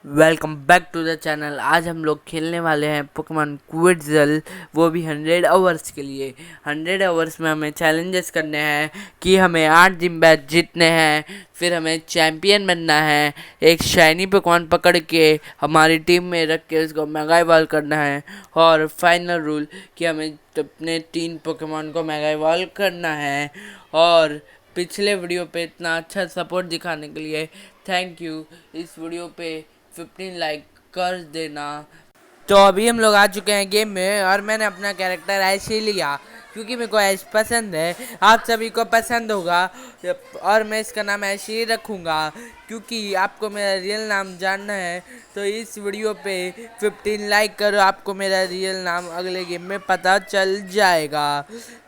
Welcome back to the channel. आज हम लोग खेलने वाले हैं पोकेमॉन क्विज़ल, वो भी 100 आवर्स के लिए। 100 आवर्स में हमें चैलेंजेस करने हैं कि हमें 8 जिम बैच जीतने हैं, फिर हमें चैंपियन बनना है, एक शाइनी पोकेमॉन पकड़ के हमारी टीम में रख के उसको मेगा इवॉल्व करना है, और फाइनल रूल कि हमें अपने 3 पोकेमॉन को मेगा इवॉल्व करना है। और पिछले वीडियो पे इतना अच्छा सपोर्ट दिखाने के लिए थैंक यू। इस वीडियो पे 15 लाइक कर देना। तो अभी हम लोग आ चुके हैं गेम में, और मैंने अपना कैरेक्टर ऐश ही लिया क्योंकि मेरे को ऐश पसंद है। आप सभी को पसंद होगा, और मैं इसका नाम ऐश ही रखूँगा क्योंकि आपको मेरा रियल नाम जानना है। तो इस वीडियो पे 15 लाइक करो, आपको मेरा रियल नाम अगले गेम में पता चल जाएगा।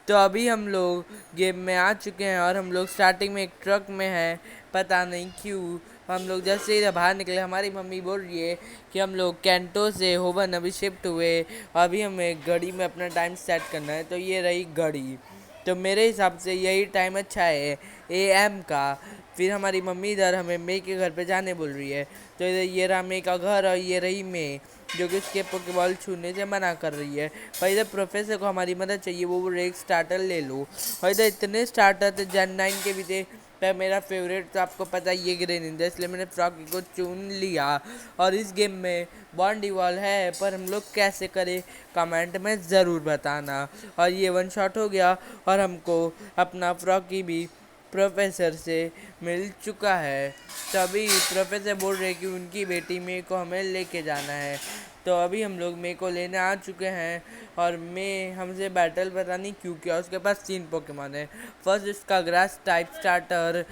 तो अभी हम लोग गेम में आ चुके हैं, और हम लोग स्टार्टिंग में एक ट्रक में हैं, पता नहीं क्यों। हम लोग जैसे ही बाहर निकले, हमारी मम्मी बोल रही है कि हम लोग कैंटो से होवन अभी शिफ्ट हुए, अभी हमें घड़ी में अपना टाइम सेट करना है। तो ये रही घड़ी, तो मेरे हिसाब से यही टाइम अच्छा है AM का। फिर हमारी मम्मी इधर हमें मे के घर पे जाने बोल रही है। तो इधर ये रहा मे का घर, और ये रही मे जो कि उसके पोकेबॉल छूने से मना कर रही है। पर इधर प्रोफेसर को हमारी मदद चाहिए, वो बोल रहे एक स्टार्टर ले लो। और इधर इतने स्टार्टर थे, जेन 9 के भी थे, पर मेरा फेवरेट तो आपको पता ही है ग्रेनिंजा, इसलिए मैंने फ्रॉकी को चुन लिया। और इस गेम में बॉन्ड इवॉल्व है, पर हम लोग कैसे करें कमेंट में ज़रूर बताना। और ये 1 शॉट हो गया, और हमको अपना फ्रॉकी भी प्रोफेसर से मिल चुका है। तभी प्रोफेसर बोल रहे कि उनकी बेटी मे को हमें लेके जाना है। तो अभी हम लोग मे को लेने आ चुके हैं, और मे हमसे बैटल पता नहीं क्यों किया। उसके पास 3 पोकेमॉन है। फर्स्ट इसका ग्रास टाइप स्टार्टर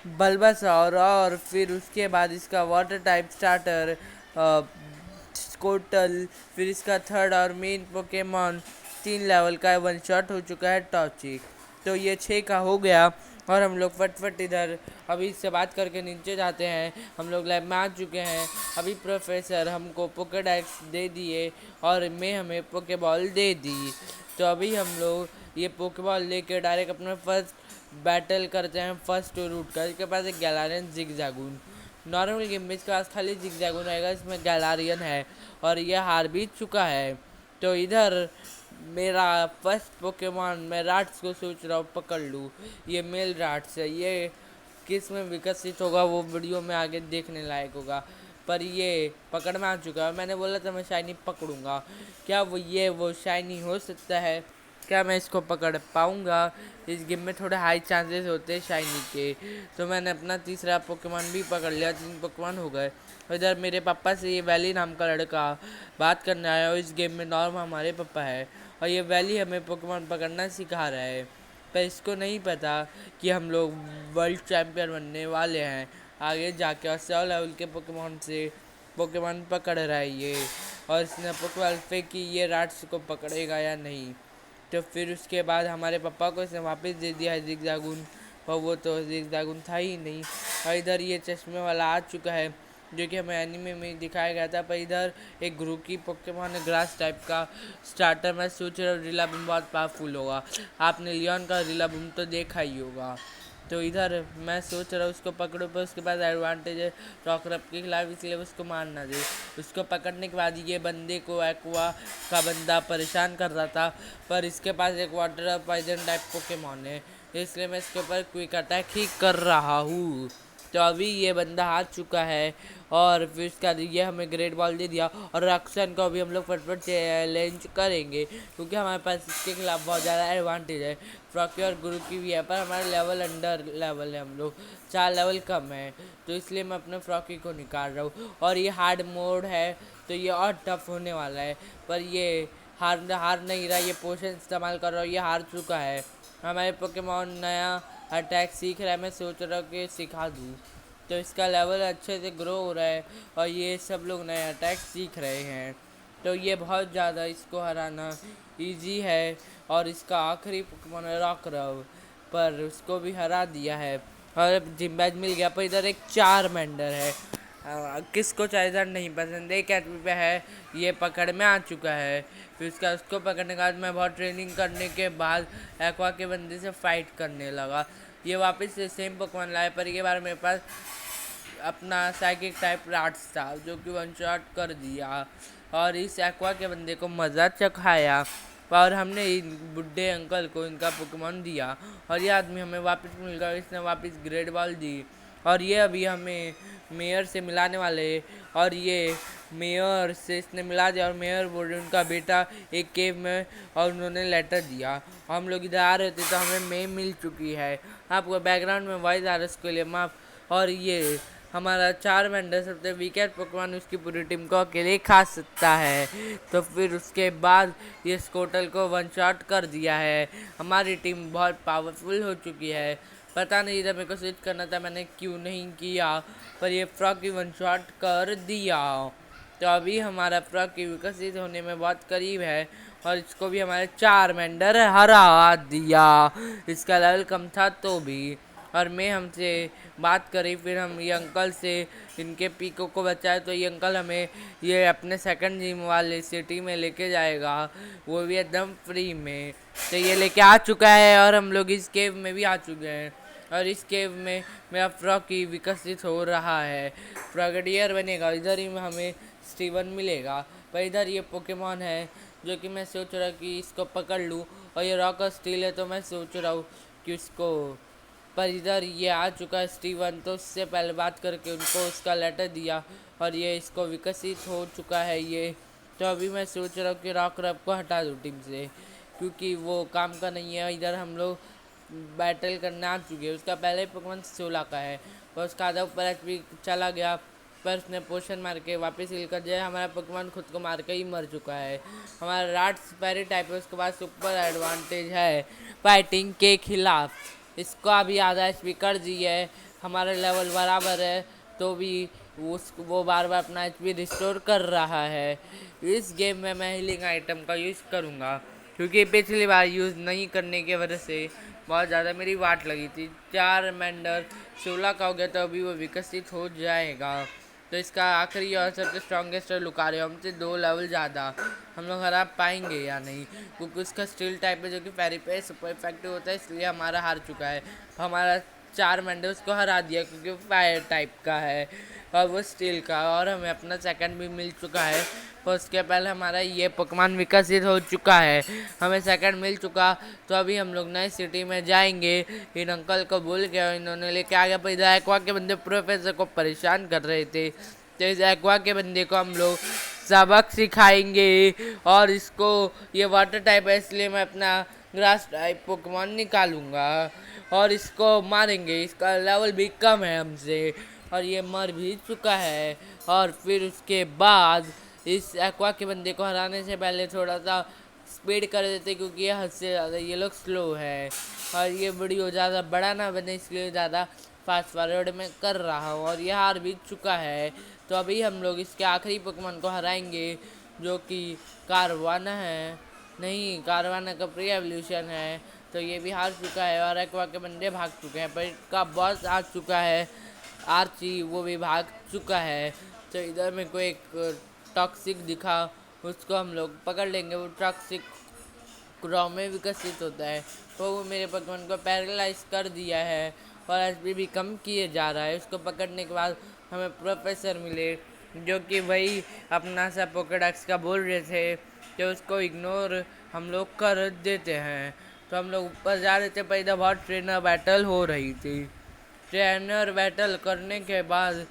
बल्बासौर, और फिर उसके बाद इसका वाटर टाइप स्टार्टर स्कोटल, फिर इसका थर्ड और मेन पोकेमॉन 3 लेवल का 1 शॉट हो चुका है टॉचिक। तो ये 6 का हो गया, और हम लोग फटफट इधर अभी इससे बात करके नीचे जाते हैं। हम लोग लैब में आ चुके हैं। अभी प्रोफेसर हमको पोकेडेक्स दे दिए, और मैं हमें पोकेबॉल दे दी। तो अभी हम लोग ये पोकेबॉल लेके डायरेक्ट अपना फर्स्ट बैटल करते हैं, फर्स्ट रूट का। इसके पास एक गैलारियन जिगजैगून, नॉर्मल गेम में इसके पास खाली जिगजैगून रहेगा, इसमें गैलारियन है, और ये हार भी चुका है। तो इधर मेरा फर्स्ट पोकेमॉन, मैं राट्स को सोच रहा हूँ पकड़ लूँ। ये मेल राट्स है, ये किस में विकसित होगा वो वीडियो में आगे देखने लायक होगा। पर ये पकड़ में आ चुका है। मैंने बोला था मैं शाइनी पकड़ूंगा, क्या वो शाइनी हो सकता है? क्या मैं इसको पकड़ पाऊंगा? इस गेम में थोड़े हाई चांसेस होते हैं शाइनी के। तो मैंने अपना तीसरा पोकेमॉन भी पकड़ लिया, 3 पोकेमॉन हो गए। इधर मेरे पापा से ये वैली नाम का लड़का बात करने आया, और इस गेम में नॉर्म हमारे पापा है, और ये वैली हमें पोकेमॉन पकड़ना सिखा रहा है। पर इसको नहीं पता कि हम लोग वर्ल्ड चैम्पियन बनने वाले हैं आगे जाके, और 100 लेवल के पोकेमॉन से पोकेमॉन पकड़ रहा है ये। और इसने पोकेबॉल फेंकी, ये राट्स को पकड़ेगा या नहीं। तो फिर उसके बाद हमारे पापा को इसने वापस दे दिया है जिगजैगून, पर वो तो जिगजैगून था ही नहीं। और इधर ये चश्मे वाला आ चुका है, जो कि हमें एनीमे में दिखाया गया था। पर इधर एक ग्रुप की पोकेमॉन है ग्रास टाइप का स्टार्टर। मैं सोच रहा हूँ रिलाबूम बहुत पावरफुल होगा, आपने लियोन का रिलाबूम तो देखा ही होगा। तो इधर मैं सोच रहा हूँ उसको पकड़ो, पर उसके पास एडवांटेज है रॉकरप के खिलाफ, इसलिए उसको मार ना दे। उसको पकड़ने के बाद ये बंदे को एक्वा का बंदा परेशान कर रहा था, पर इसके पास एक वाटर पॉइजन टाइप पोकेमॉन है, इसलिए मैं इसके ऊपर क्विक अटैक ही कर रहा हूँ। तो अभी ये बंदा हार चुका है, और फिर उसका ये हमें ग्रेट बॉल दे दिया, और रक्सन को अभी हम लोग फटफट चैलेंज करेंगे क्योंकि हमारे पास इसके खिलाफ बहुत ज़्यादा एडवांटेज है। फ्रॉकी और गुरु की भी है, पर हमारा लेवल अंडर लेवल है, हम लोग 4 लेवल कम है, तो इसलिए मैं अपने फ्रॉकी को निकाल रहा हूँ। और ये हार्ड मोड है, तो ये और टफ होने वाला है, पर ये हार नहीं रहा, ये पोशन इस्तेमाल कर रहा हूँ, ये हार चुका है। हमारे पोकेमॉन नया अटैक सीख रहा है, मैं सोच रहा हूँ कि सिखा दूँ, तो इसका लेवल अच्छे से ग्रो हो रहा है, और ये सब लोग नए अटैक सीख रहे हैं। तो ये बहुत ज़्यादा इसको हराना इजी है, और इसका आखिरी पोकेमॉन रॉकरव, पर उसको भी हरा दिया है, और जिम बैज मिल गया। पर इधर एक चारमेंडर है, किसको चार्जर नहीं पसंद है, कैटवी पे है, ये पकड़ में आ चुका है। फिर उसको पकड़ने के बाद मैं बहुत ट्रेनिंग करने के बाद एक्वा के बंदे से फाइट करने लगा। ये वापस से सेम पोकेमॉन लाए, पर ये बार मेरे पास अपना साइकिक टाइप राट्स था जो कि वन शॉट कर दिया और इस एक्वा के बंदे को मज़ा चखाया और हमने इन बुढ़े अंकल को इनका पोकेमॉन दिया और ये आदमी हमें वापस मिल गया, इसने वापस ग्रेड बॉल दी और ये अभी हमें मेयर से मिलाने वाले और ये मेयर से इसने मिला दिया और मेयर बोल रहे उनका बेटा एक केव में और उन्होंने लेटर दिया और हम लोग इधर आ रहे थे तो हमें मेम मिल चुकी है। आपको बैकग्राउंड में वॉइस आ रहा है उसके लिए माफ। और ये हमारा चारमेंडर सबसे वीकेस्ट पोकेमॉन उसकी पूरी टीम को अकेले खा सकता है। तो फिर उसके बाद ये स्कोटल को वन शॉट कर दिया है। हमारी टीम बहुत पावरफुल हो चुकी है। पता नहीं था मेरे को स्विच करना था, मैंने क्यों नहीं किया, पर ये फ्रॉकी वन शॉट कर दिया। तो अभी हमारा फ्रॉकी विकसित होने में बहुत करीब है और इसको भी हमारे चारमेंडर हरा दिया। इसका लेवल कम था तो भी। और मैं हमसे बात करी, फिर हम ये अंकल से इनके पीको को बचाए तो ये अंकल हमें ये अपने सेकंड जिम वाले सिटी में लेके जाएगा, वो भी एकदम फ्री में। तो ये लेके आ चुका है और हम लोग इस केव में भी आ चुके हैं और इस केव में मेरा फ्रॉकी विकसित हो रहा है, फ्रॉगडियर बनेगा। इधर ही में हमें स्टीवन मिलेगा, पर इधर ये पोकेमॉन है जो कि मैं सोच रहा कि इसको पकड़ लूँ और ये रॉक स्टील है तो मैं सोच रहा हूँ कि उसको, पर इधर ये आ चुका है स्टीवन तो उससे पहले बात करके उनको उसका लेटर दिया और ये इसको विकसित हो चुका है ये। तो अभी मैं सोच रहा हूँ कि रॉक रैप को हटा दूँ टीम से क्योंकि वो काम का नहीं है। इधर हम लोग बैटल करने आ चुके हैं। उसका पहले पोकेमॉन 16 का है और उसका आधा ऊपर एचपी चला गया, पर उसने पोशन मार के वापस हिल कर दिया। हमारा पोकेमॉन खुद को मार के ही मर चुका है। हमारा राट्स पैरी टाइप है, उसके बाद सुपर एडवांटेज है फाइटिंग के खिलाफ। इसको अभी आधा एचपी कर दी है, हमारा लेवल बराबर है तो भी वो बार बार अपना एचपी रिस्टोर कर रहा है। इस गेम में मैं हीलिंग आइटम का यूज़ करूँगा क्योंकि पिछली बार यूज़ नहीं करने की वजह से बहुत ज़्यादा मेरी वाट लगी थी। चारमेंडर 16 का हो गया तो अभी वो विकसित हो जाएगा। तो इसका आखिरी और सबसे स्ट्रॉन्गेस्ट लुकारियो हमसे 2 लेवल ज़्यादा, हम लोग हरा पाएंगे या नहीं क्योंकि उसका स्टील टाइप है जो कि फेरी पे सुपर इफेक्टिव होता है, इसलिए हमारा हार चुका है। हमारा चारमेंडर उसको हरा दिया क्योंकि फायर टाइप का है और वो स्टील का, और हमें अपना सेकंड भी मिल चुका है। और उसके पहले हमारा ये पोकेमॉन विकसित हो चुका है, हमें सेकंड मिल चुका। तो अभी हम लोग नए सिटी में जाएंगे। इन अंकल को भूल गया, इन्होंने लेके आ गया, पर इधर एक्वा के बंदे प्रोफेसर को परेशान कर रहे थे। तो इस एक्वा के बंदे को हम लोग सबक सिखाएंगे और इसको ये वाटर टाइप है इसलिए मैं अपना ग्रास टाइप पोकेमॉन निकालूंगा और इसको मारेंगे। इसका लेवल भी कम है हमसे और ये मर भी चुका है। और फिर उसके बाद इस एक्वा के बंदे को हराने से पहले थोड़ा सा स्पीड कर देते क्योंकि ये हद से ज़्यादा ये लोग स्लो है और ये वीडियो ज़्यादा बड़ा ना बने इसलिए ज़्यादा फास्ट फॉरवर्ड में कर रहा हूँ और ये हार भी चुका है। तो अभी हम लोग इसके आखिरी पोकेमॉन को हराएंगे जो कि कारवाना है, नहीं कारवाना का प्री एवोल्यूशन है। तो ये भी हार चुका है और एक्वा के बंदे भाग चुके हैं, पर इसका बॉस आ चुका है आर्ची, वो भी भाग चुका है। तो इधर मेरे को एक टॉक्सिक दिखा, उसको हम लोग पकड़ लेंगे। वो टॉक्सिक क्रॉ में विकसित होता है तो वो मेरे पोकेमॉन को पैरालाइज कर दिया है और एचपी भी कम किए जा रहा है। उसको पकड़ने के बाद हमें प्रोफेसर मिले जो कि वही अपना सा पोकेडेक्स का बोल रहे थे, तो उसको इग्नोर हम लोग कर देते हैं। तो हम लोग ऊपर जा रहे थे, पर इधर बहुत ट्रेनर बैटल हो रही थी। ट्रेनर बैटल करने के बाद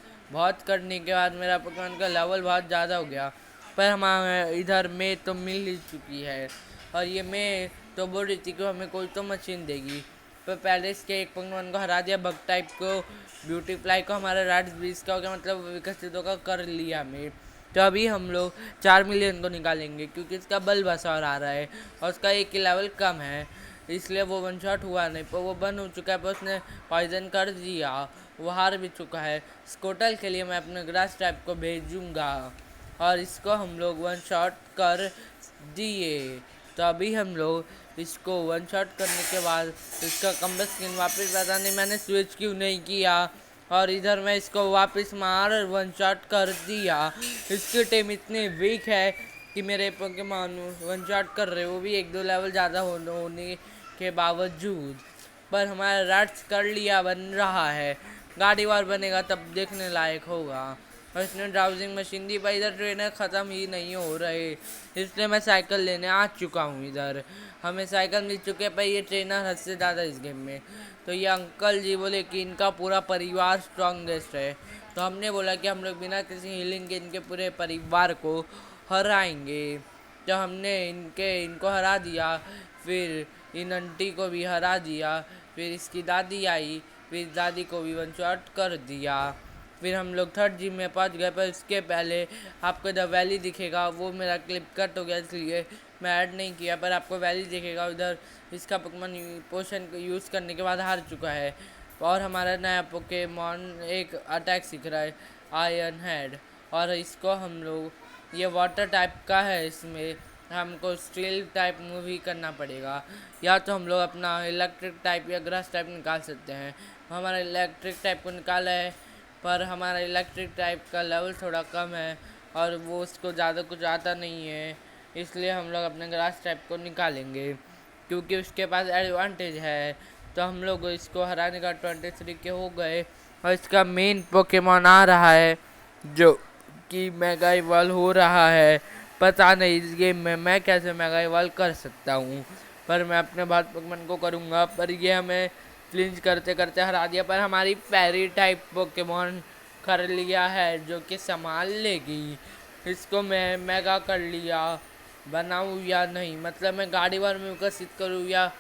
मेरा पोकेमॉन का लेवल बहुत ज़्यादा हो गया, पर हमारे इधर में तो मिल ही चुकी है और ये मैं तो बोल रही थी कि हमें कोई तो मशीन देगी, पर पहले इसके एक पोकेमॉन को हरा दिया बग टाइप को, ब्यूटीफ्लाई को। हमारा राट्स 20 का हो गया, मतलब विकसित होकर कर लिया हमें। तो अभी हम लोग 4 मिलियन को निकालेंगे क्योंकि इसका बल्बासौर आ रहा है और उसका एक ही लेवल कम है, इसलिए वो वन शॉट हुआ नहीं, पर वो बंद हो चुका है, पर उसने पॉइजन कर दिया, वो हार भी चुका है। स्कोटल के लिए मैं अपने ग्रास टाइप को भेजूँगा और इसको हम लोग वन शॉट कर दिए। तो अभी हम लोग इसको वन शॉट करने के बाद इसका कम्बैक स्किन वापस बताने मैंने स्विच क्यों नहीं किया और इधर मैं इसको वापस मार वन शॉट कर दिया। इसकी टीम इतनी वीक है कि मेरे पोकेमॉन वन शॉट कर रहे, वो भी 1-2 लेवल ज़्यादा होने के बावजूद। पर हमारा राट्स कर लिया बन रहा है, गाड़ी वार बनेगा तब देखने लायक होगा। और इसने ड्राउजिंग मशीन दी, पर इधर ट्रेनर ख़त्म ही नहीं हो रहे, इसलिए मैं साइकिल लेने आ चुका हूँ इधर। हमें साइकिल मिल चुके हैं, पर ये ट्रेनर हद से ज़्यादा इस गेम में। तो ये अंकल जी बोले कि इनका पूरा परिवार स्ट्रॉन्गेस्ट है, तो हमने बोला कि हम लोग बिना किसी हीलिंग के इनके पूरे परिवार को हराएंगे। तो हमने इनको हरा दिया, फिर इन आंटी को भी हरा दिया, फिर इसकी दादी आई, फिर दादी को भी वन शॉट कर दिया। फिर हम लोग थर्ड जिम में पहुंच गए, पर उसके पहले आपको द वैली दिखेगा। वो मेरा क्लिप कट हो गया इसलिए मैं ऐड नहीं किया, पर आपको वैली दिखेगा उधर। इसका पोकेमॉन पोशन को यूज़ करने के बाद हार चुका है। और हमारा नया पोकेमॉन एक अटैक सीख रहा है, आयरन हेड। और इसको हम लोग, ये वाटर टाइप का है, इसमें हमको स्टील टाइप मूव ही करना पड़ेगा, या तो हम लोग अपना इलेक्ट्रिक टाइप या ग्रास टाइप निकाल सकते हैं। हमारा इलेक्ट्रिक टाइप को निकाला है, पर हमारा इलेक्ट्रिक टाइप का लेवल थोड़ा कम है और वो उसको ज़्यादा कुछ आता नहीं है, इसलिए हम लोग अपने ग्रास टाइप को निकालेंगे क्योंकि उसके पास एडवांटेज है। तो हम लोग इसको हराने का 23 के हो गए, और इसका मेन पोकेमॉन आ रहा है जो कि मेगा इवॉल्व हो रहा है। पता नहीं इस गेम में मैं कैसे मेगा इवॉल्व कर सकता हूँ, पर मैं अपने बहुत पोकेमॉन को करूँगा। पर ये हमें फ्लिंच करते करते हरा दिया, पर हमारी पैरी टाइप पोकेमॉन कर लिया है जो कि संभाल लेगी। इसको मैं मेगा कर लिया, बनाऊँ या नहीं, मतलब मैं गाड़ी वार में विकसित करूँ या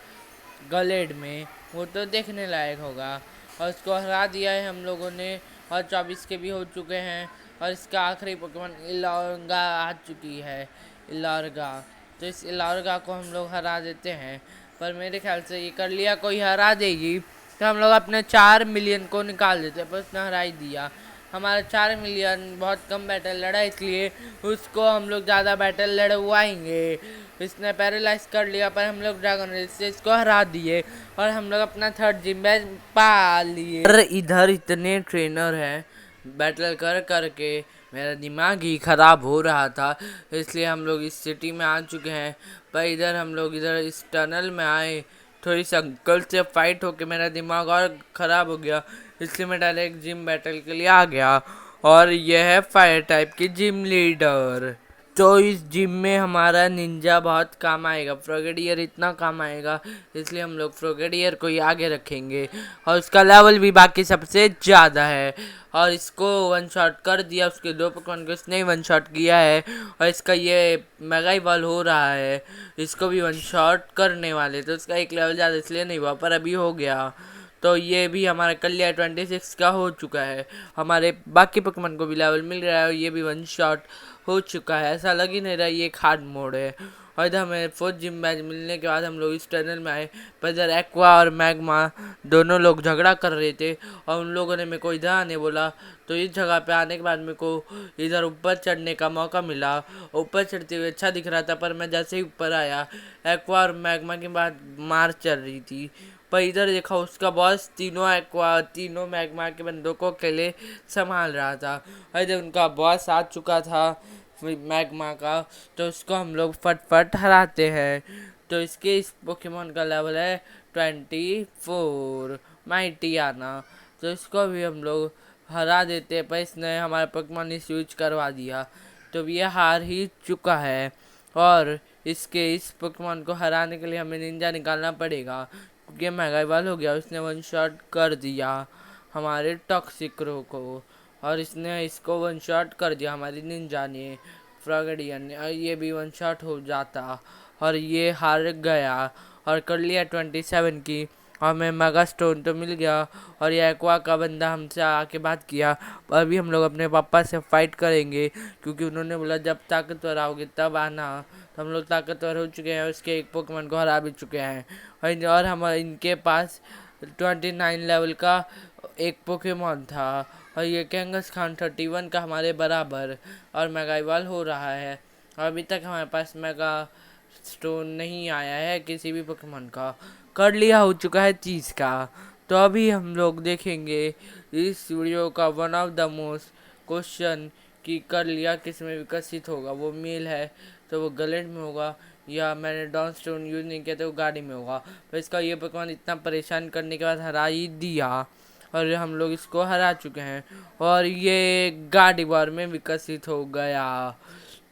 गलेड में, वो तो देखने लायक होगा। और उसको हरा दिया है हम लोगों ने, और 24 के भी हो चुके हैं। और इसका आखिरी पोकेमॉन इलार्गा आ चुकी है, इलार्गा। तो इस इलार्गा को हम लोग हरा देते हैं, पर मेरे ख्याल से ये कर लिया कोई हरा देगी, तो हम लोग अपने 4 मिलियन को निकाल देते हैं, पर उसने हरा ही दिया। हमारा 4 मिलियन बहुत कम बैटल लड़ा, इसलिए उसको हम लोग ज़्यादा बैटल लड़वाएंगे। इसने पैरालाइज कर लिया, पर हम लोग ड्रैगन रेस से इसको हरा दिए, और हम लोग अपना थर्ड जिम बैच पा लिए। पर इधर इतने ट्रेनर हैं, बैटल कर करके मेरा दिमाग ही ख़राब हो रहा था, इसलिए हम लोग इस सिटी में आ चुके हैं। पर इधर हम लोग इधर इस टनल में आए, थोड़ी सी अंकल से फाइट होके मेरा दिमाग और ख़राब हो गया, इसलिए मैं डायरेक्ट जिम बैटल के लिए आ गया। और यह है फायर टाइप की जिम लीडर। तो इस जिम में हमारा निंजा बहुत काम आएगा, फ्रोगेडियर इतना काम आएगा, इसलिए हम लोग फ्रोगेडियर को ही आगे रखेंगे। और उसका लेवल भी बाकी सबसे ज़्यादा है, और इसको वन शॉट कर दिया, उसके 2 पोकेमॉन को इसने ही वन शॉट किया है। और इसका ये मेगा इवॉल्व हो रहा है, इसको भी वन शॉट करने वाले, तो उसका एक लेवल ज़्यादा इसलिए नहीं हुआ, पर अभी हो गया। तो ये भी हमारा कर लिया 26 का हो चुका है। हमारे बाकी पोकेमॉन को भी लेवल मिल रहा है, और ये भी वन शॉट हो चुका है। ऐसा लग ही नहीं रहा ये एक हार्ड मोड है। और इधर हमें फोर्थ जिम मैच मिलने के बाद हम लोग इस टनल में आए, पर इधर एक्वा और मैग्मा दोनों लोग झगड़ा कर रहे थे, और उन लोगों ने मेरे को इधर आने बोला। तो इस जगह पे आने के बाद मेरे को इधर ऊपर चढ़ने का मौका मिला। ऊपर चढ़ते हुए अच्छा दिख रहा था, पर मैं जैसे ही ऊपर आया, एक्वा और मैग्मा के बाद मार चल रही थी। पर इधर देखा उसका बॉस तीनों एक्वा तीनों मैग्मा के बंदों को अकेले संभाल रहा था, और इधर उनका बॉस आ चुका था मैग्मा का, तो उसको हम लोग फटफट हराते हैं। तो इसके इस पोकेमॉन का लेवल है 24 माइटियाना, तो इसको भी हम लोग हरा देते हैं, पर इसने हमारे पोकेमॉन स्विच करवा दिया, तो ये हार ही चुका है। और इसके इस पोकेमॉन को हराने के लिए हमें निंजा निकालना पड़ेगा, क्योंकि मेगा इवॉल्व हो गया, उसने वन शॉट कर दिया हमारे टॉक्सिक्रो को, और इसने इसको वन शॉट कर दिया हमारी निंजा ने, फ्रॉगेडियन ने, और ये भी वन शॉट हो जाता, और ये हार गया। और कर लिया 27 की, और हमें मेगा स्टोन तो मिल गया। और ये एक्वा का बंदा हमसे आके बात किया, पर अभी हम लोग अपने पापा से फाइट करेंगे, क्योंकि उन्होंने बोला जब ताकतवर आओगे तब आना। तो हम लोग ताकतवर हो चुके हैं, उसके एक पोकेमॉन को हरा भी चुके हैं। और हम इनके पास 29 लेवल का एक पोकेमॉन था, और ये कैंगस खान 31 का हमारे बराबर, और मेगा इवॉल्व हो रहा है। और अभी तक हमारे पास मेगा स्टोन नहीं आया है किसी भी पोकेमॉन का, कर लिया हो चुका है 30 का। तो अभी हम लोग देखेंगे इस वीडियो का one of the most question कि कर लिया किस में विकसित होगा, वो मेल है तो वो गलेड में होगा, या मैंने डॉन स्टोन यूज़ नहीं किया तो वो गाड़ी में होगा। तो इसका ये पोकेमॉन इतना परेशान करने के बाद हरा ही दिया। और हम लोग इसको हरा चुके हैं और ये गार्डिवर में विकसित हो गया।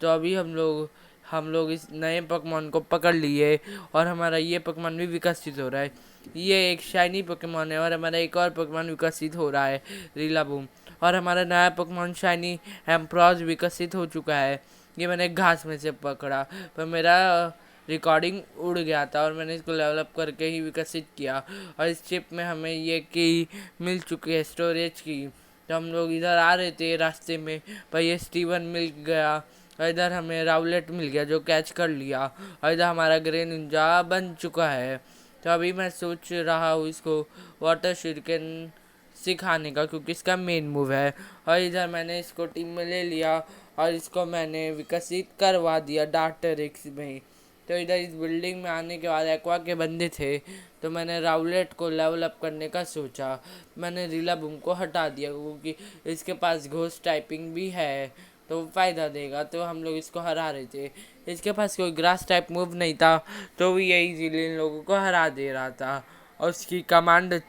तो अभी हम लोग इस नए पोकेमॉन को पकड़ लिए और हमारा ये पोकेमॉन भी विकसित हो रहा है। ये एक शाइनी पोकेमॉन है और हमारा एक और पोकेमॉन विकसित हो रहा है, रिलाबूम। और हमारा नया पोकेमॉन शाइनी एम्प्रोज विकसित हो चुका है। ये मैंने घास में से पकड़ा, पर मेरा रिकॉर्डिंग उड़ गया था और मैंने इसको डेवलप करके ही विकसित किया। और इस चिप में हमें ये की मिल चुकी है, स्टोरेज की। तो हम लोग इधर आ रहे थे रास्ते में, पर ये स्टीवन मिल गया और इधर हमें राउलेट मिल गया जो कैच कर लिया। और इधर हमारा ग्रे निंजा बन चुका है। तो अभी मैं सोच रहा हूँ इसको वाटर शूरिकेन सिखाने का, क्योंकि इसका मेन मूव है। और इधर मैंने इसको टीम में ले लिया और इसको मैंने विकसित करवा दिया डार्टरिक्स में। तो इधर इस बिल्डिंग में आने के बाद एक्वा के बंदे थे, तो मैंने राउलेट को लेवल अप करने का सोचा। मैंने रिलाबूम को हटा दिया क्योंकि इसके पास घोस्ट टाइपिंग भी है, तो फ़ायदा देगा। तो हम लोग इसको हरा रहे थे। इसके पास कोई ग्रास टाइप मूव नहीं था, तो वो ये इजीली इन लोगों को हरा दे रहा था। और उसकी कमांड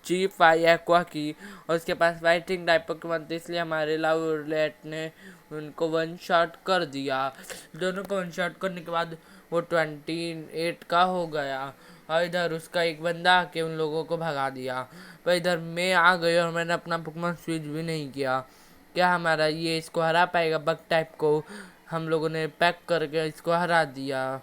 चीफ आई एक्वा की, और उसके पास फाइटिंग टाइप पोकेमॉन थे, इसलिए हमारे लाउलेट ने उनको वन शॉट कर दिया। दोनों को वन शॉट करने के बाद वो 28 का हो गया। और इधर उसका एक बंदा आके उन लोगों को भगा दिया। पर इधर मैं आ गई और मैंने अपना पोकेमॉन स्विच भी नहीं किया। क्या हमारा ये इसको हरा पाएगा? बग टाइप को हम लोगों ने पैक करके इसको हरा दिया।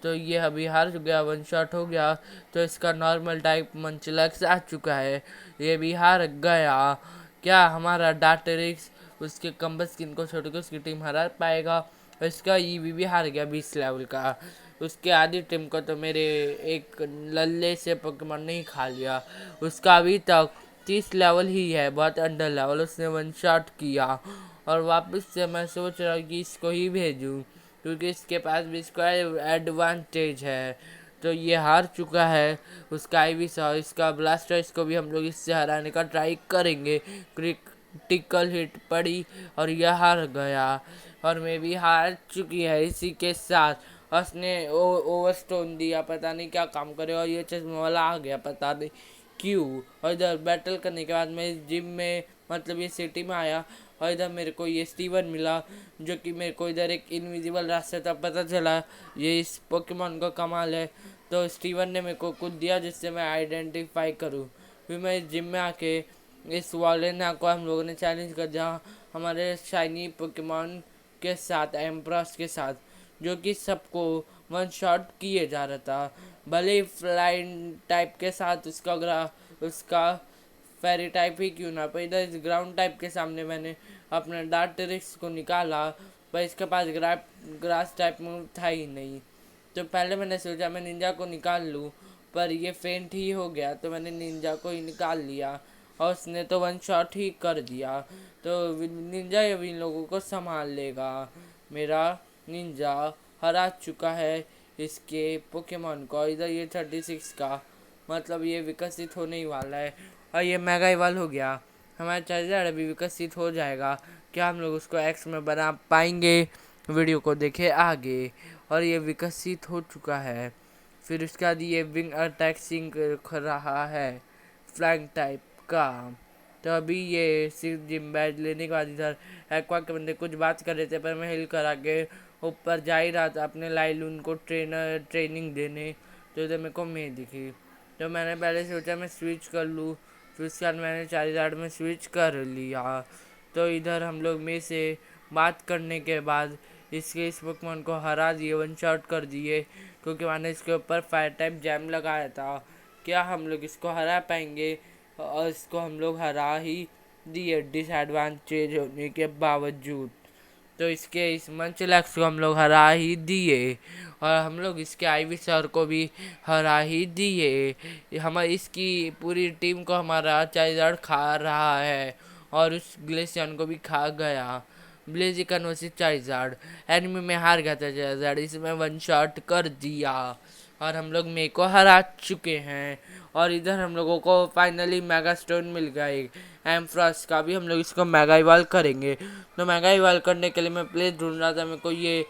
तो ये अभी हार गया, वन शॉट हो गया। तो इसका नॉर्मल टाइप मंचलक्स आ चुका है, ये भी हार गया। क्या हमारा डार्टरिक्स उसके कम्बल स्किन को छोड़ के उसकी टीम हरा पाएगा? इसका ईवी भी हार गया 20 लेवल का। उसके आधी टीम को तो मेरे एक लल्ले से पोकेमॉन ने ही खा लिया। उसका अभी तक 30 लेवल ही है, बहुत अंडर लेवल। उसने वन शॉट किया और वापस से मैं सोच रहा हूँ कि इसको ही भेजूँ, क्योंकि इसके पास भी इसका एडवांटेज है। तो ये हार चुका है। उसका आईवी सा इसका ब्लास्टर्स को भी हम लोग इससे हराने का ट्राई करेंगे। क्रिटिकल हिट पड़ी और यह हार गया। और मैं भी हार चुकी है इसी के साथ। उसने ओवरस्टोन दिया, पता नहीं क्या काम करे, और ये चश्मा वाला आ गया, पता नहीं क्यों। और इधर बैटल करने के बाद मैं जिम में, मतलब ये सिटी में आया और इधर मेरे को ये स्टीवन मिला, जो कि मेरे को इधर एक इनविजिबल रास्ते तक पता चला। ये इस पोकेमॉन का कमाल है। तो स्टीवन ने मेरे को कुछ दिया जिससे मैं आइडेंटिफाई करूँ। फिर मैं जिम में आके इस वॉलेना को हम लोगों ने चैलेंज कर दिया हमारे शाइनी पोकेमॉन के साथ, एम्प्रोस के साथ, जो कि सबको वन शॉट किए जा रहा था। भले ही फ्लाइंग टाइप के साथ उसका फेरी टाइप ही क्यों ना, पर इधर इस ग्राउंड टाइप के सामने मैंने अपना डार्टरिक्स को निकाला, पर इसके पास ग्रास टाइप मूव था ही नहीं। तो पहले मैंने सोचा मैं निंजा को निकाल लूँ, पर ये फेंट ही हो गया, तो मैंने निंजा को ही निकाल लिया और उसने तो वन शॉट ही कर दिया। तो निंजा अब इन लोगों को संभाल लेगा। मेरा निंजा हरा चुका है इसके पोकेमॉन को। इधर ये 36 का, मतलब ये विकसित होने ही वाला है। और ये मेगा इवॉल्व हो गया। हमारा चार्जर अभी विकसित हो जाएगा। क्या हम लोग उसको एक्स में बना पाएंगे? वीडियो को देखे आगे। और ये विकसित हो चुका है। फिर उसके बाद ये विंग अटैक सीख रहा है, फ्लैग टाइप का। तो अभी ये सिर्फ जिम बैज लेने के बाद इधर एक्वा के बंदे कुछ बात कर रहे थे, पर मैं हिल करा के ऊपर जा ही रहा था अपने लाइलून को ट्रेनिंग देने। तो इधर मेरे को मैं दिखी, तो मैंने पहले सोचा मैं स्विच कर लूँ। फिर उसके बाद मैंने चार्जर में स्विच कर लिया। तो इधर हम लोग में से बात करने के बाद इस पोकेमॉन को हरा दिए, वन शॉट कर दिए, क्योंकि मैंने इसके ऊपर फायर टाइप जैम लगाया था। क्या हम लोग इसको हरा पाएंगे? और इसको हम लोग हरा ही दिए डिसएडवांटेज होने के बावजूद। तो इसके इस मंचलैक्स को हम लोग हरा ही दिए और हम लोग इसके आईवी सर को भी हरा ही दिए। हम इसकी पूरी टीम को हमारा चार्जर खा रहा है और उस ग्लेशियन को भी खा गया। ब्लेजिकन वर्सेस चार्जर, एनिमी में हार गया था चार्जर, इसमें वन शॉट कर दिया और हम लोग मे को हरा चुके हैं। और इधर हम लोगों को फाइनली मेगा स्टोन मिल गया एक एम्फ्रॉस का भी। हम लोग इसको मेगा इवॉल्व करेंगे। तो मेगा इवॉल्व करने के लिए मैं प्लेस ढूंढ रहा था, मेरे को ये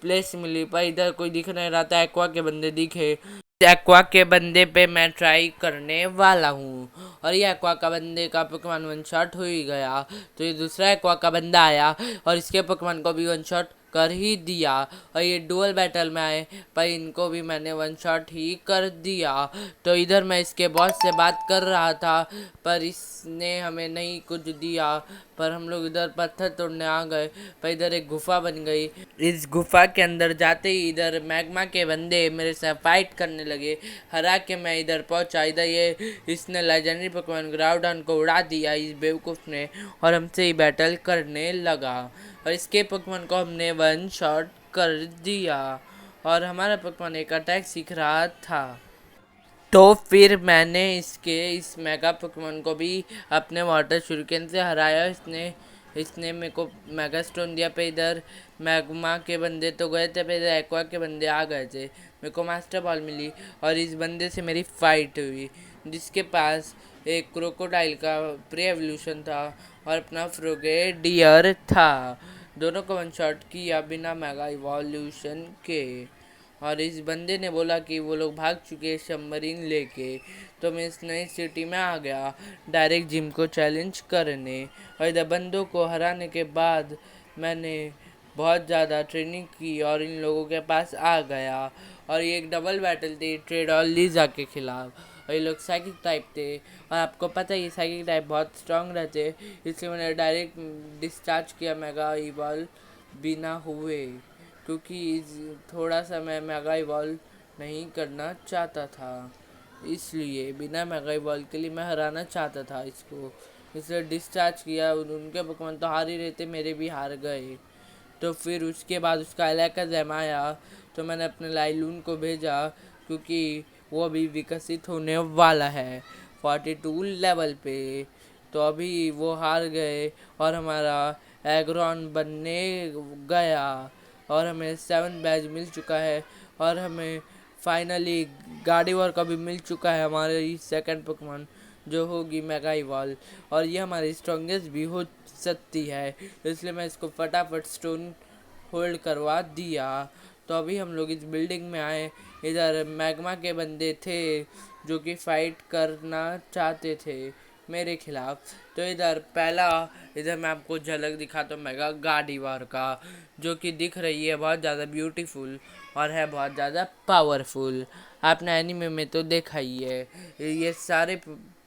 प्लेस मिली, पर इधर कोई दिख नहीं रहा था। एक्वा के बंदे दिखे एक्वा के बंदे पे मैं ट्राई करने वाला हूँ। और ये एक्वा का बंदे का पोकेमॉन वन शॉट हो ही गया। तो ये दूसरा एक्वा का बंदा आया और इसके पोकेमॉन को भी वन शॉट कर ही दिया। और ये डुअल बैटल में आए पर इनको भी मैंने वन शॉट ही कर दिया। तो इधर मैं इसके बॉस से बात कर रहा था पर इसने हमें नहीं कुछ दिया। पर हम लोग इधर पत्थर तोड़ने आ गए पर इधर एक गुफा बन गई। इस गुफा के अंदर जाते ही इधर मैग्मा के बंदे मेरे साथ फाइट करने लगे। हरा के मैं इधर पहुंचा। इधर ये इसने लेजेंडरी पोकेमॉन ग्राउडन को उड़ा दिया इस बेवकूफ़ ने और हमसे ही बैटल करने लगा। और इसके पोकेमॉन को हमने वन शॉट कर दिया और हमारा पोकेमॉन एक अटैक सीख रहा था। तो फिर मैंने इसके इस मेगा पोकेमॉन को भी अपने वाटर शुरिकेन से हराया। इसने इसने मेरे को मेगा स्टोन दिया। पे इधर मैग्मा के बंदे तो गए थे, पे इधर एक्वा के बंदे आ गए थे। मेरे को मास्टर बॉल मिली और इस बंदे से मेरी फाइट हुई जिसके पास एक क्रोकोडाइल का प्री एवोल्यूशन था और अपना फ्रोगेडियर था। दोनों को वन शॉट किया बिना मेगा इवोल्यूशन के। और इस बंदे ने बोला कि वो लोग भाग चुके हैं सबमरीन लेके। तो मैं इस नई सिटी में आ गया डायरेक्ट जिम को चैलेंज करने। और इधर बंदों को हराने के बाद मैंने बहुत ज़्यादा ट्रेनिंग की और इन लोगों के पास आ गया। और ये एक डबल बैटल थी ट्रेड और लीजा के खिलाफ और ये लोग साइकिक टाइप थे। और आपको पता है ये साइकिक टाइप बहुत स्ट्रांग रहते, इसलिए मैंने डायरेक्ट डिस्चार्ज किया मेगा इवॉल्व बिना हुए, क्योंकि थोड़ा सा मैं मेगा इवॉल्व नहीं करना चाहता था। इसलिए बिना मेगा इवॉल्व के लिए मैं हराना चाहता था इसको, इसलिए डिस्चार्ज किया। उनके पोकेमॉन तो हार ही रहे थे, मेरे भी हार गए। तो फिर उसके बाद उसका अलैकाज़म आया तो मैंने अपने लाइलून को भेजा क्योंकि वो अभी विकसित होने वाला है 42 लेवल पे। तो अभी वो हार गए और हमारा एग्रॉन बनने गया और हमें 7 बैज मिल चुका है और हमें फाइनली गार्डिवर का भी मिल चुका है हमारे सेकंड पोकेमॉन जो होगी मेगा इवॉल्व। और ये हमारी स्ट्रॉन्गेस्ट भी हो सकती है, इसलिए मैं इसको फटाफट स्टोन होल्ड करवा दिया। तो अभी हम लोग इस बिल्डिंग में आए। इधर मैग्मा के बंदे थे जो कि फाइट करना चाहते थे मेरे खिलाफ। तो इधर मैं आपको झलक दिखाता हूँ मेगा गार्डिवर का, जो कि दिख रही है बहुत ज़्यादा ब्यूटीफुल और है बहुत ज़्यादा पावरफुल। आपने एनीमे में तो देखा ही है। ये सारे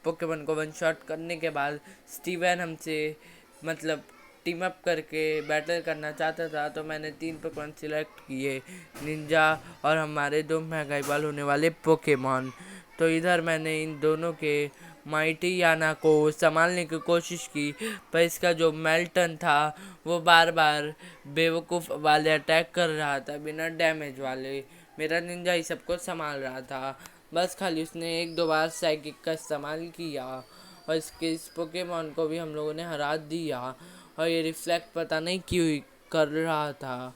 पोकेमॉन को वन शॉट करने के बाद स्टीवन हमसे मतलब टीम अप करके बैटल करना चाहता था। तो मैंने 3 पोकेमॉन सिलेक्ट किए, निंजा और हमारे 2 मेगा इवॉल्व होने वाले पोकेमॉन। तो इधर मैंने इन दोनों के माइटी याना को संभालने की कोशिश की, पर इसका जो मेल्टन था वो बार बार बेवकूफ़ वाले अटैक कर रहा था बिना डैमेज वाले। मेरा निंजा ही सबको संभाल रहा था, बस खाली उसने 1-2 बार साइकिक का इस्तेमाल किया और इस पोकेमॉन को भी हम लोगों ने हरा दिया। और ये रिफ्लेक्ट पता नहीं क्यों कर रहा था।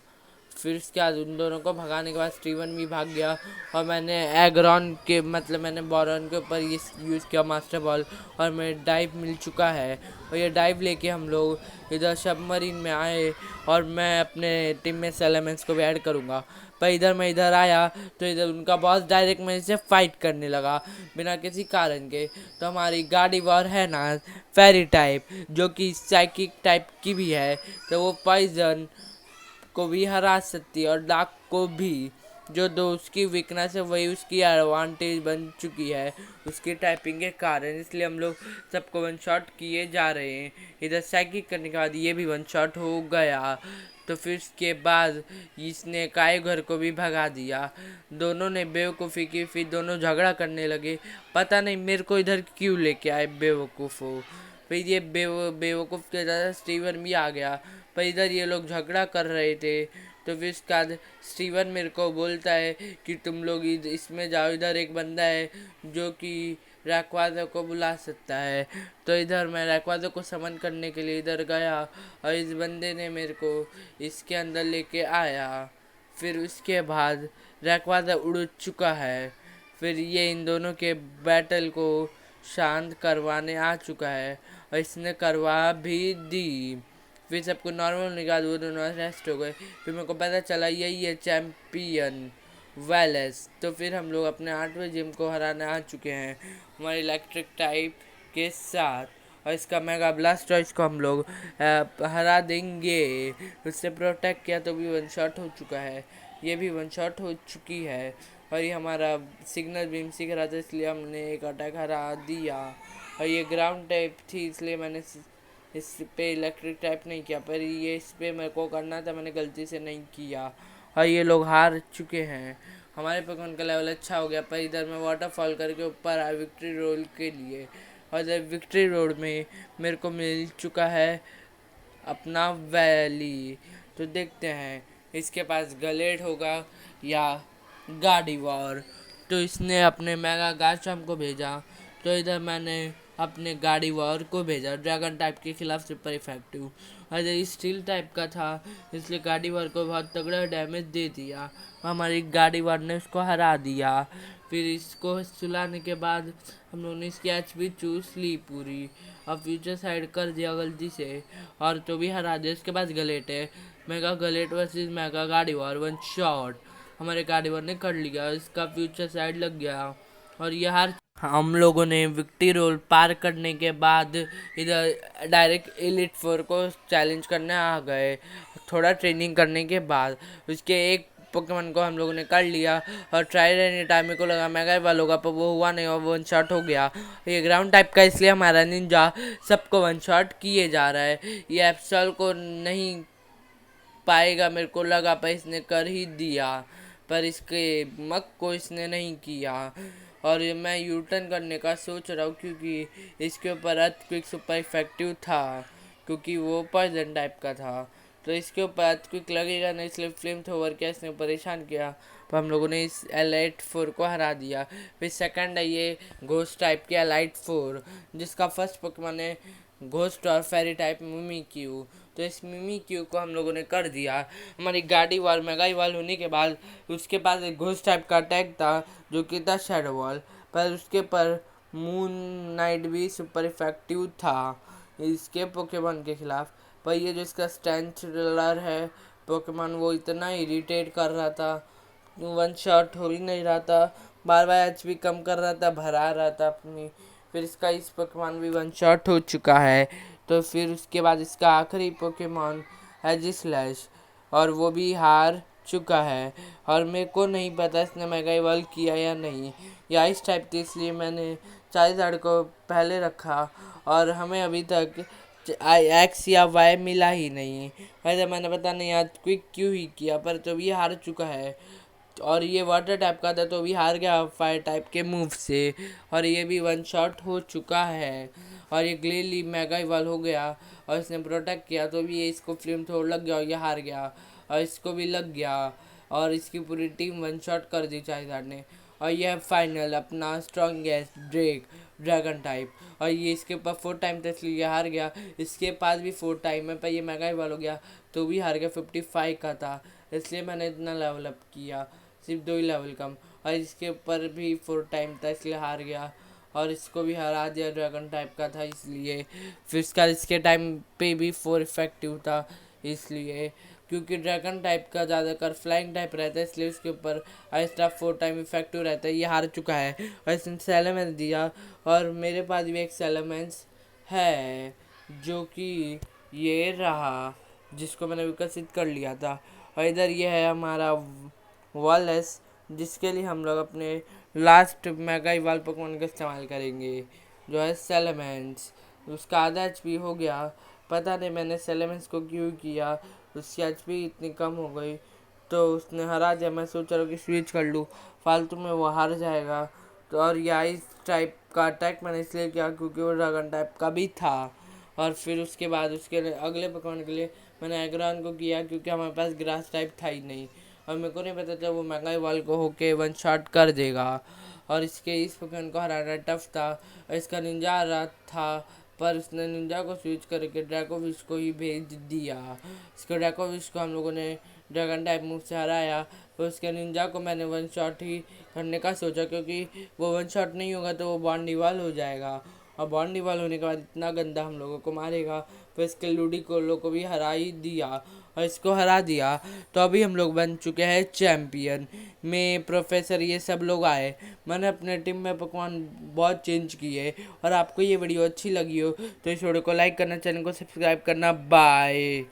फिर उसके बाद उन दोनों को भगाने के बाद स्टीवन भी भाग गया और मैंने एग्रॉन के मैंने बॉरन के ऊपर ये यूज़ किया मास्टर बॉल और मैं डाइव मिल चुका है। और ये डाइव लेके हम लोग इधर सबमरीन में आए और मैं अपने टीम में सेलेमेंट्स को भी ऐड करूँगा। पर मैं इधर आया तो इधर उनका बॉस डायरेक्ट मेरे से फाइट करने लगा बिना किसी कारण के। तो हमारी गार्डिवर है ना फेरी टाइप जो कि साइकिक टाइप की भी है, तो वो पॉइजन को भी हरा सकती है और डार्क को भी, जो दो उसकी वीकनेस है वही उसकी एडवांटेज बन चुकी है उसकी टाइपिंग के कारण। इसलिए हम लोग सबको वन शॉट किए जा रहे हैं। इधर साइकिक करने के बाद ये भी वन शॉट हो गया। तो फिर उसके बाद इसने काय घर को भी भगा दिया। दोनों ने बेवकूफ़ी की, फिर दोनों झगड़ा करने लगे। पता नहीं मेरे को इधर क्यों लेके आए बेवकूफ़ हो। फिर ये बेवकूफ़ के ज़्यादा स्टीवन भी आ गया, पर इधर ये लोग झगड़ा कर रहे थे। तो फिर उसके बाद स्टीवन मेरे को बोलता है कि तुम लोग इसमें जाओ, इधर एक बंदा है जो कि रैक्वाज़ा को बुला सकता है। तो इधर मैं रैक्वाज़ा को समन करने के लिए इधर गया और इस बंदे ने मेरे को इसके अंदर लेके आया। फिर उसके बाद रैक्वाज़ा उड़ चुका है। फिर ये इन दोनों के बैटल को शांत करवाने आ चुका है और इसने करवा भी दी। फिर सबको नॉर्मल निकाल, वो दोनों रेस्ट हो गए। फिर मेरे को पता चला यही है चैम्पियन वेलेस। तो फिर हम लोग अपने 8वें जिम को हराने आ चुके हैं हमारे इलेक्ट्रिक टाइप के साथ, और इसका मेगा ब्लास्टर्स को हम लोग हरा देंगे। उससे प्रोटेक्ट किया तो भी वन शॉट हो चुका है, ये भी वन शॉट हो चुकी है। और ये हमारा सिग्नल बीम सीख रहा था इसलिए हमने एक अटैक हरा दिया। और ये ग्राउंड टाइप थी इसलिए मैंने इस पे इलेक्ट्रिक टाइप नहीं किया, पर ये इस पे मेरे को करना था, मैंने गलती से नहीं किया। और ये लोग हार चुके हैं। हमारे पोकेमॉन का लेवल अच्छा हो गया, पर इधर मैं वाटरफॉल करके ऊपर आया विक्ट्री रोड के लिए। और इधर विक्ट्री रोड में मेरे को मिल चुका है अपना वैली। तो देखते हैं इसके पास गलेड होगा या गार्डिवॉर। तो इसने अपने मेगा गार्चम्प को भेजा, तो इधर मैंने अपने गार्डिवॉर को भेजा, ड्रैगन टाइप के खिलाफ सुपर इफेक्टिव। और ये स्टील टाइप का था इसलिए गार्डिवॉर को बहुत तगड़ा डैमेज दे दिया। हमारी गार्डिवॉर ने उसको हरा दिया। फिर इसको सुलाने के बाद हम लोगों ने इसकी एचपी चूस ली पूरी, और फ्यूचर साइड कर दिया गलती से, और तो भी हरा दिया। इसके पास गलेट है, mega Gallade versus mega Gardevoir, one shot हमारे गार्डिवॉर ने कर लिया, इसका फ्यूचर साइड लग गया और ये हार। हम लोगों ने विक्ट्री रोल पार करने के बाद इधर डायरेक्ट एलिट 4 को चैलेंज करने आ गए। थोड़ा ट्रेनिंग करने के बाद उसके एक पोकेमॉन को हम लोगों ने कर लिया, और ट्राई रहने टाइम को लगा मेगा इवॉल्व होगा, पर वो हुआ नहीं और वन शॉट हो गया। ये ग्राउंड टाइप का इसलिए हमारा निंजा सबको वन शॉट किए जा रहा है। ये एप्सल को नहीं पाएगा मेरे को लगा, पर इसने कर ही दिया, पर इसके मक को इसने नहीं किया। और ये मैं यू टर्न करने का सोच रहा हूँ क्योंकि इसके ऊपर अर्थक्विक सुपर इफेक्टिव था, क्योंकि वो पॉइजन टाइप का था। तो इसके ऊपर अर्थक्विक लगेगा नहीं इसलिए फ्लेम थ्रोवर क्या इसने परेशान किया, पर हम लोगों ने इस एलाइट 4 को हरा दिया। फिर सेकंड है ये घोस्ट टाइप के एलाइट 4, जिसका फर्स्ट पोकेमॉन है घोस्ट और फेरी टाइप मिमीक्यू। तो इस मिमीक्यू को हम लोगों ने कर दिया। हमारी गाड़ी वाल मेगा इवॉल्व होने के बाद उसके पास एक घोस्ट टाइप का अटैक था जो कि था शैडो वॉल, पर उसके पर मून नाइट भी सुपर इफेक्टिव था इसके पोकेमॉन के खिलाफ। पर ये जो इसका स्ट्रेंथ रलर है पोकेमॉन वो इतना इरिटेट कर रहा था, वन शॉट हो ही नहीं रहा था, बार बार एचपी कम कर रहा था, भरा रहा था अपनी। फिर इसका इस पोकेमॉन भी वन शॉट हो चुका है। तो फिर उसके बाद इसका आखिरी पोकेमॉन एजिस्लैश, और वो भी हार चुका है। और मेरे को नहीं पता इसने मेगा इवॉल्व किया या नहीं, या इस टाइप थी इसलिए मैंने चाइज़ार्ड को पहले रखा, और हमें अभी तक एक्स या वाई मिला ही नहीं। वैसे मैंने पता नहीं आज क्विक क्यों ही किया, पर तो भी हार चुका है। और ये वाटर टाइप का था तो भी हार गया फायर टाइप के मूव से, और ये भी वन शॉट हो चुका है। और ये ग्लेली मेगा इवॉल्व हो गया और इसने प्रोटेक्ट किया तो भी ये इसको फ्लेम थ्रोर लग गया और ये हार गया, और इसको भी लग गया, और इसकी पूरी टीम वन शॉट कर दी चाइज़ार्ड ने। और यह फाइनल अपना स्ट्रॉन्गेस्ट ड्रैगन टाइप, और ये इसके ऊपर 4 टाइम था इसलिए ये हार गया। इसके पास भी 4 टाइम है पर ये मेगा इवॉल्व हो गया तो भी हार गया, 55 का था इसलिए मैंने इतना लेवल अप किया, सिर्फ 2 ही लेवल कम। और इसके ऊपर भी 4 टाइम था इसलिए हार गया, और इसको भी हरा दिया ड्रैगन टाइप का था इसलिए। फिर इसका इसके टाइम पे भी 4 इफेक्टिव था इसलिए, क्योंकि ड्रैगन टाइप का ज़्यादातर फ्लाइंग टाइप रहता है इसलिए उसके ऊपर आइस्टा 4 टाइम इफेक्टिव रहता है। ये हार चुका है और इसने सेलेमेंस दिया, और मेरे पास भी एक सेलेमेंस है जो कि ये रहा, जिसको मैंने विकसित कर लिया था। और इधर ये है हमारा वॉलेस, जिसके लिए हम लोग अपने लास्ट मेगा इवॉल्व पोकेमॉन का इस्तेमाल करेंगे जो है सेलेमेंस। उसका आधा एचपी हो गया, पता नहीं मैंने सेलेमेंस को क्यों किया, उसकी एचपी इतनी कम हो गई तो उसने हरा दिया। मैं सोच रहा हूँ कि स्विच कर लूँ, फालतू में वो हार जाएगा। तो और ये आइस टाइप का अटैक मैंने इसलिए किया क्योंकि वो ड्रैगन टाइप का भी था। और फिर उसके बाद उसके अगले पोकेमॉन के लिए मैंने एग्रॉन को किया क्योंकि हमारे पास ग्रास टाइप था ही नहीं, और मेरे को नहीं पता था वो मेगा इवॉल्व को होके वन शॉट कर देगा। और इसके इस पोकेमॉन को हराना टफ था, और इसका निंजा आ रहा था पर उसने निंजा को स्विच करके ड्रैकोविश को ही भेज दिया। इसके ड्रैकोविश को हम लोगों ने ड्रैगन टाइप मूव से हराया, तो उसके निंजा को मैंने वन शॉट ही करने का सोचा क्योंकि वो वन शॉट नहीं होगा तो वो बॉन्ड इवॉल्व हो जाएगा, और बॉन्ड इवॉल्व होने के बाद इतना गंदा हम लोगों को मारेगा। फिर इसके लूडी को भी हरा ही दिया, और इसको हरा दिया। तो अभी हम लोग बन चुके हैं चैम्पियन। में प्रोफेसर ये सब लोग आए, मैंने अपने टीम में पकवान बहुत चेंज किए। और आपको ये वीडियो अच्छी लगी हो तो इस वीडियो को लाइक करना, चैनल को सब्सक्राइब करना। बाय।